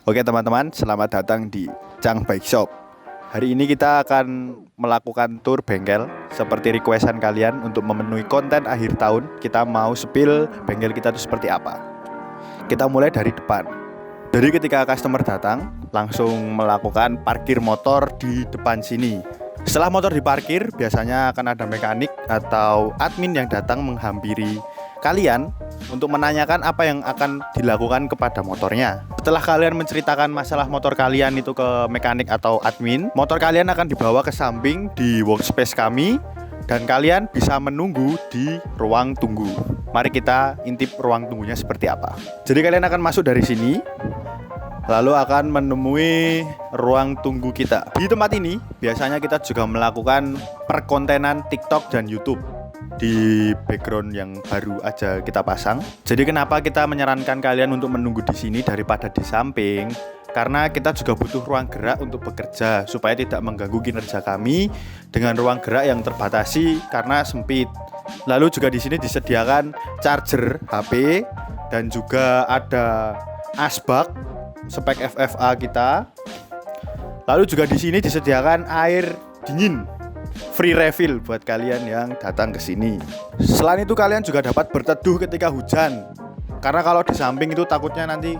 Oke teman-teman, selamat datang di Cang Bike Shop. Hari ini kita akan melakukan tour bengkel seperti requestan kalian untuk memenuhi konten akhir tahun. Kita mau spill bengkel kita itu seperti apa. Kita mulai dari depan. Jadi ketika customer datang, langsung melakukan parkir motor di depan sini. Setelah motor diparkir, biasanya akan ada mekanik atau admin yang datang menghampiri kalian untuk menanyakan apa yang akan dilakukan kepada motornya. Setelah kalian menceritakan masalah motor kalian itu ke mekanik atau admin, motor kalian akan dibawa ke samping di workspace kami dan kalian bisa menunggu di ruang tunggu. Mari kita intip ruang tunggunya seperti apa. Jadi kalian akan masuk dari sini, lalu akan menemui ruang tunggu kita. Di tempat ini biasanya kita juga melakukan perkontenan TikTok dan YouTube di background yang baru aja kita pasang. Jadi kenapa kita menyarankan kalian untuk menunggu di sini daripada di samping? Karena kita juga butuh ruang gerak untuk bekerja supaya tidak mengganggu kinerja kami dengan ruang gerak yang terbatasi karena sempit. Lalu juga di sini disediakan charger HP dan juga ada asbak spek FFA kita. Lalu juga di sini disediakan air dingin free refill buat kalian yang datang ke sini. Selain itu kalian juga dapat berteduh ketika hujan. Karena kalau di samping itu takutnya nanti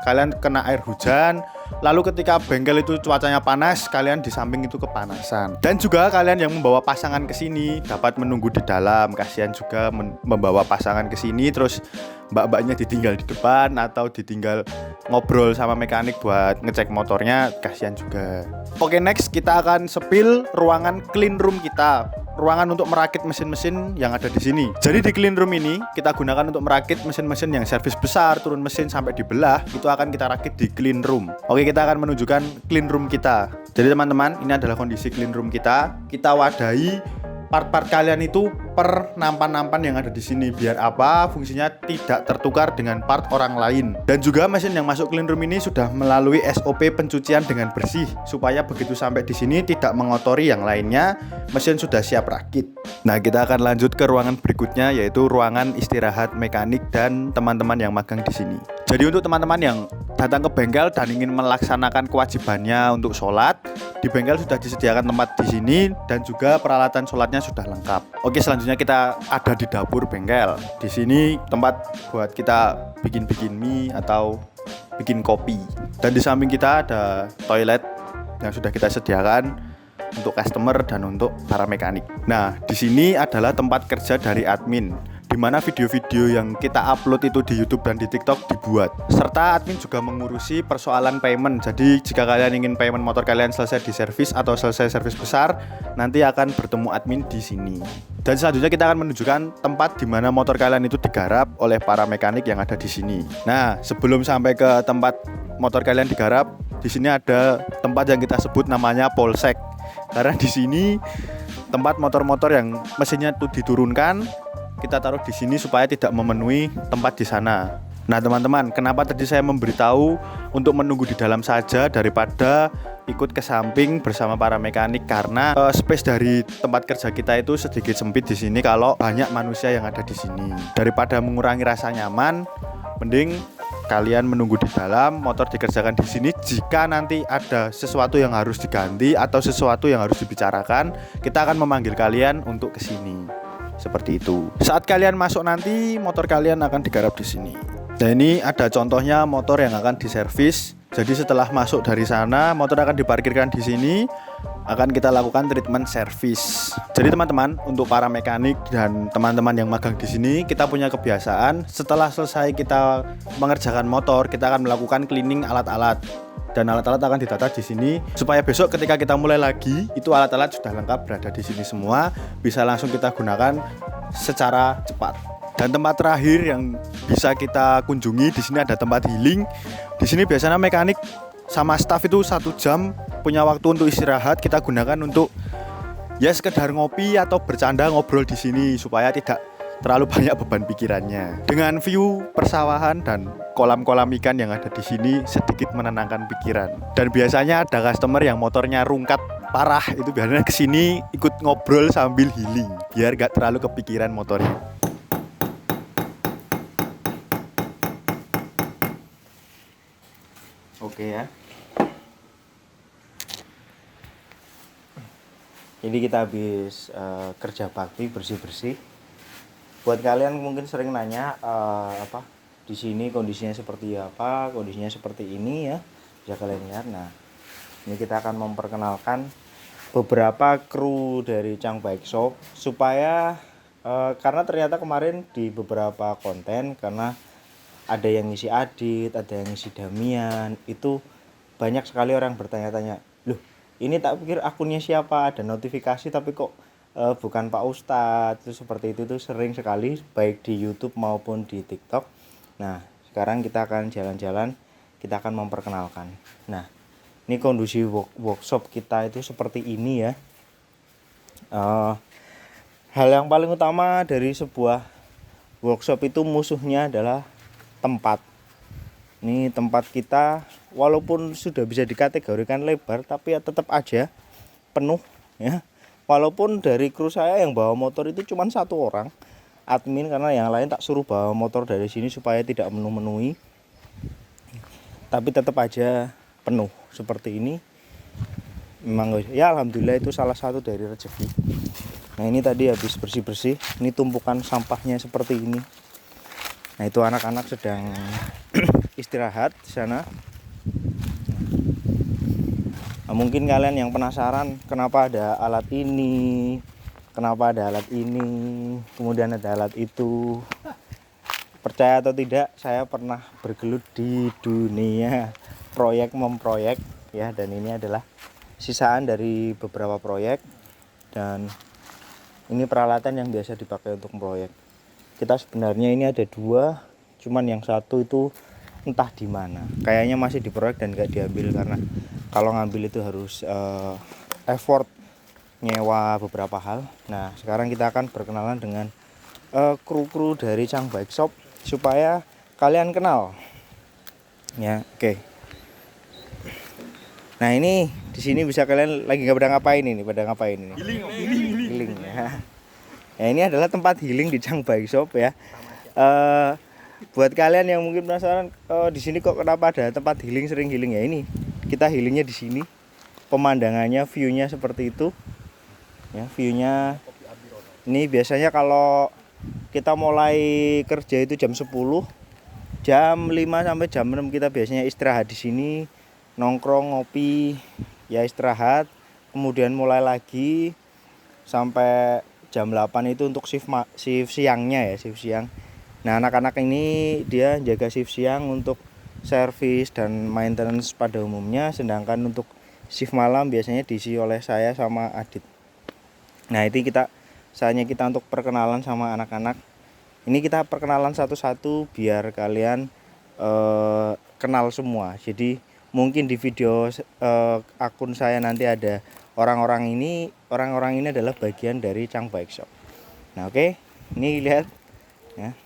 kalian kena air hujan. Lalu ketika bengkel itu cuacanya panas, kalian di samping itu kepanasan. Dan juga kalian yang membawa pasangan ke sini dapat menunggu di dalam. Kasihan juga membawa pasangan ke sini terus mbak-mbaknya ditinggal di depan atau ditinggal ngobrol sama mekanik buat ngecek motornya, kasihan juga. Oke, next kita akan spill ruangan clean room kita. Ruangan untuk merakit mesin-mesin yang ada di sini. Jadi di clean room ini kita gunakan untuk merakit mesin-mesin yang servis besar, turun mesin sampai dibelah, itu akan kita rakit di clean room. Oke, kita akan menunjukkan clean room kita. Jadi teman-teman, ini adalah kondisi clean room kita. Kita wadahi part-part kalian itu per nampan-nampan yang ada di sini. Biar apa? Fungsinya tidak tertukar dengan part orang lain. Dan juga mesin yang masuk clean room ini sudah melalui SOP pencucian dengan bersih supaya begitu sampai di sini tidak mengotori yang lainnya. Mesin sudah siap rakit. Nah, kita akan lanjut ke ruangan berikutnya, yaitu ruangan istirahat mekanik dan teman-teman yang magang di sini. Jadi untuk teman-teman yang datang ke bengkel dan ingin melaksanakan kewajibannya untuk sholat, di bengkel sudah disediakan tempat di sini dan juga peralatan sholatnya sudah lengkap. Oke, selanjutnya kita ada di dapur bengkel. Di sini tempat buat kita bikin mie atau bikin kopi. Dan di samping kita ada toilet yang sudah kita sediakan untuk customer dan untuk para mekanik. Nah, di sini adalah tempat kerja dari admin, di mana video-video yang kita upload itu di YouTube dan di TikTok dibuat. Serta admin juga mengurusi persoalan payment. Jadi jika kalian ingin payment motor kalian selesai di servis atau selesai servis besar, nanti akan bertemu admin di sini. Dan selanjutnya kita akan menunjukkan tempat di mana motor kalian itu digarap oleh para mekanik yang ada di sini. Nah, sebelum sampai ke tempat motor kalian digarap, di sini ada tempat yang kita sebut namanya polsek. Karena di sini tempat motor-motor yang mesinnya itu diturunkan, kita taruh di sini supaya tidak memenuhi tempat di sana. Nah teman-teman, kenapa tadi saya memberitahu untuk menunggu di dalam saja daripada ikut ke samping bersama para mekanik? Karena space dari tempat kerja kita itu sedikit sempit di sini kalau banyak manusia yang ada di sini. Daripada mengurangi rasa nyaman, mending kalian menunggu di dalam, motor dikerjakan di sini. Jika nanti ada sesuatu yang harus diganti atau sesuatu yang harus dibicarakan, kita akan memanggil kalian untuk ke sini. Seperti itu. Saat kalian masuk nanti, motor kalian akan digarap di sini. Nah, ini ada contohnya motor yang akan diservis. Jadi setelah masuk dari sana, motor akan diparkirkan di sini, akan kita lakukan treatment service. Jadi teman-teman, untuk para mekanik dan teman-teman yang magang di sini, kita punya kebiasaan setelah selesai kita mengerjakan motor, kita akan melakukan cleaning alat-alat. Dan alat-alat akan didata di sini supaya besok ketika kita mulai lagi, itu alat-alat sudah lengkap berada di sini semua, bisa langsung kita gunakan secara cepat. Dan tempat terakhir yang bisa kita kunjungi di sini ada tempat healing. Di sini biasanya mekanik sama staff itu 1 jam punya waktu untuk istirahat, kita gunakan untuk ya sekedar ngopi atau bercanda ngobrol di sini supaya tidak terlalu banyak beban pikirannya. Dengan view persawahan dan kolam-kolam ikan yang ada di sini sedikit menenangkan pikiran. Dan biasanya ada customer yang motornya rungkat parah, itu biasanya kesini ikut ngobrol sambil healing biar gak terlalu kepikiran motornya. Oke ya. Jadi kita habis kerja bakti bersih-bersih. Buat kalian mungkin sering nanya di sini kondisinya seperti apa, kondisinya seperti ini ya. Bisa kalian lihat. Nah, ini kita akan memperkenalkan beberapa kru dari Chang Bike Shop supaya karena ternyata kemarin di beberapa konten, karena ada yang ngisi Adit, ada yang ngisi Damian, itu banyak sekali orang bertanya-tanya, loh ini tak pikir akunnya siapa, ada notifikasi tapi kok bukan Pak Ustadz. Itu seperti itu tuh sering sekali baik di YouTube maupun di TikTok. Nah sekarang kita akan jalan-jalan, kita akan memperkenalkan. Nah ini kondisi workshop kita itu seperti ini ya. Hal yang paling utama dari sebuah workshop itu musuhnya adalah tempat. Ini tempat kita walaupun sudah bisa dikategorikan lebar, tapi ya tetap aja penuh ya. Walaupun dari kru saya yang bawa motor itu cuma 1 orang admin, karena yang lain tak suruh bawa motor dari sini supaya tidak menuhi, tapi tetap aja penuh seperti ini. Memang ya alhamdulillah itu salah satu dari rezeki. Nah ini tadi habis bersih-bersih, ini tumpukan sampahnya seperti ini. Nah itu anak-anak sedang istirahat di sana. Nah, mungkin kalian yang penasaran kenapa ada alat ini, kenapa ada alat ini, kemudian ada alat itu. Percaya atau tidak, saya pernah bergelut di dunia proyek memproyek ya, dan ini adalah sisaan dari beberapa proyek, dan ini peralatan yang biasa dipakai untuk proyek. Kita sebenarnya ini ada 2, cuman yang satu itu entah di mana. Kayaknya masih di proyek dan nggak diambil, karena kalau ngambil itu harus effort nyewa beberapa hal. Nah sekarang kita akan berkenalan dengan kru-kru dari Chang Bike Shop supaya kalian kenal. Ya, oke. Nah ini di sini bisa kalian lagi pada ngapain ini? Healing ya. Ya ini adalah tempat healing di Chang Bike Shop ya. Buat kalian yang mungkin penasaran di sini kok kenapa ada tempat healing, sering healing, ya ini kita healingnya di sini. Pemandangannya, view-nya seperti itu. Ya, view-nya ini biasanya kalau kita mulai kerja itu jam 10, jam 5 sampai jam 6 kita biasanya istirahat di sini, nongkrong, ngopi, ya istirahat. Kemudian mulai lagi sampai jam 8 itu untuk shift siangnya ya, shift siang. Nah anak-anak ini dia jaga shift siang untuk servis dan maintenance pada umumnya, sedangkan untuk shift malam biasanya diisi oleh saya sama Adit. Nah itu saatnya kita untuk perkenalan sama anak-anak. Ini kita perkenalan satu-satu biar kalian kenal semua. Jadi mungkin di video akun saya nanti ada orang-orang ini adalah bagian dari Chang Bike Shop. Nah oke, ini lihat ya.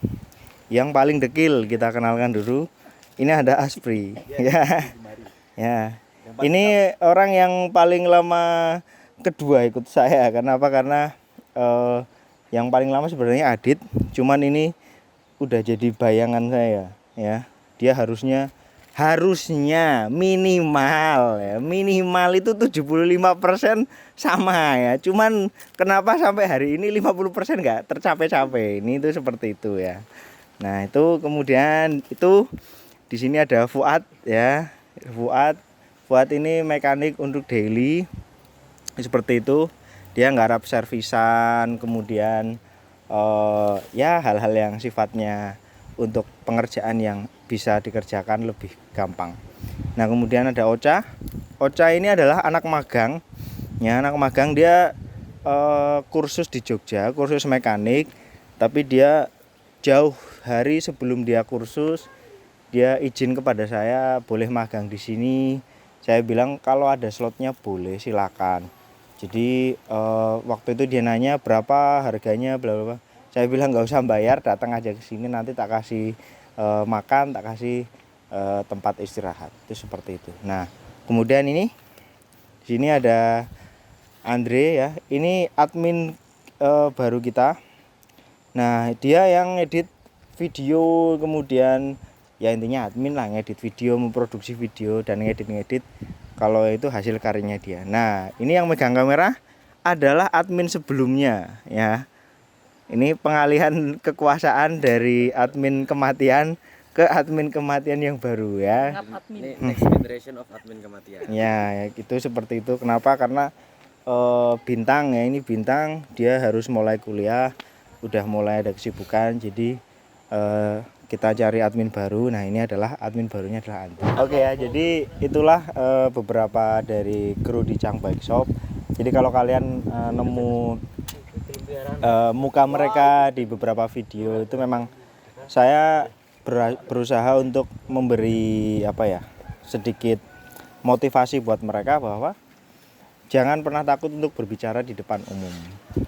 Yang paling dekil kita kenalkan dulu. Ini ada Aspri ya. Ya. Ini orang yang paling lama kedua ikut saya. Kenapa? Karena yang paling lama sebenarnya Adit, cuman ini udah jadi bayangan saya ya. Dia harusnya minimal itu 75% sama ya. Cuman kenapa sampai hari ini 50% nggak tercapai-capai. Ini itu seperti itu ya. Nah, itu kemudian itu di sini ada Fuad ya. Fuad ini mekanik untuk daily. Seperti itu. Dia nggarap servisan, kemudian ya hal-hal yang sifatnya untuk pengerjaan yang bisa dikerjakan lebih gampang. Nah kemudian ada Ocha ini adalah anak magang ya. Anak magang dia kursus di Jogja, kursus mekanik, tapi dia jauh hari sebelum dia kursus dia izin kepada saya boleh magang di sini. Saya bilang kalau ada slotnya boleh, silakan. Jadi waktu itu dia nanya berapa harganya, bla bla. Saya bilang nggak usah bayar, datang aja ke sini, nanti tak kasih makan, tak kasih tempat istirahat. Itu seperti itu. Nah kemudian ini di sini ada Andre ya. Ini admin baru kita. Nah dia yang edit video, kemudian ya intinya admin lah, ngedit video, memproduksi video dan ngedit kalau itu hasil karyanya dia. Nah ini yang megang kamera adalah admin sebelumnya ya. Ini pengalihan kekuasaan dari admin kematian ke admin kematian yang baru ya. Ini next generation of admin kematian. Ya itu seperti itu. Kenapa? Karena Bintang ya, ini Bintang dia harus mulai kuliah, udah mulai ada kesibukan, jadi kita cari admin baru. Nah ini adalah admin barunya adalah Andi. Oke ya, jadi itulah beberapa dari kru di Chang Bike Shop. Jadi kalau kalian nemu muka mereka di beberapa video itu memang saya berusaha untuk memberi sedikit motivasi buat mereka bahwa jangan pernah takut untuk berbicara di depan umum.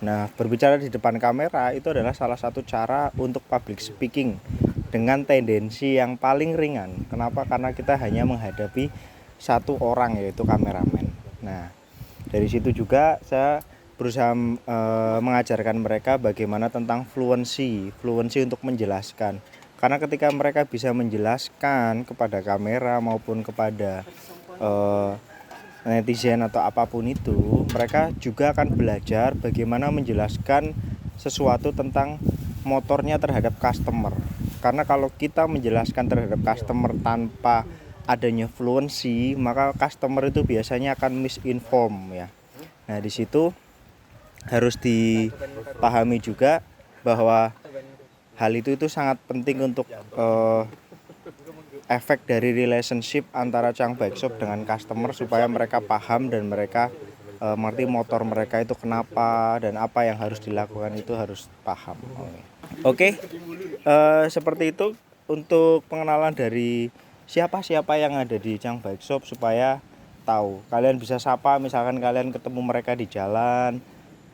Nah, berbicara di depan kamera itu adalah salah satu cara untuk public speaking dengan tendensi yang paling ringan. Kenapa? Karena kita hanya menghadapi satu orang, yaitu kameramen. Nah, dari situ juga saya berusaha mengajarkan mereka bagaimana tentang fluency untuk menjelaskan. Karena ketika mereka bisa menjelaskan kepada kamera maupun kepada netizen atau apapun itu, mereka juga akan belajar bagaimana menjelaskan sesuatu tentang motornya terhadap customer. Karena kalau kita menjelaskan terhadap customer tanpa adanya fluency, maka customer itu biasanya akan misinform ya. Nah, di situ harus dipahami juga bahwa hal itu sangat penting untuk efek dari relationship antara Chang Bike Shop dengan customer, supaya mereka paham dan mereka mengerti motor mereka itu kenapa dan apa yang harus dilakukan, itu harus paham. Oke. Seperti itu untuk pengenalan dari siapa-siapa yang ada di Chang Bike Shop, supaya tahu. Kalian bisa sapa, misalkan kalian ketemu mereka di jalan,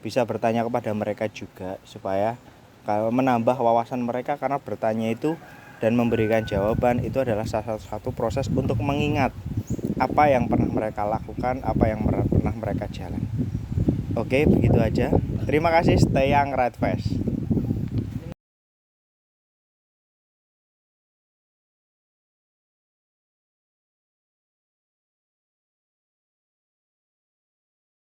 bisa bertanya kepada mereka juga, supaya kalau menambah wawasan mereka, karena bertanya itu dan memberikan jawaban itu adalah salah satu proses untuk mengingat apa yang pernah mereka lakukan, apa yang pernah mereka jalan. Oke, begitu aja. Terima kasih, stay young, ride fast.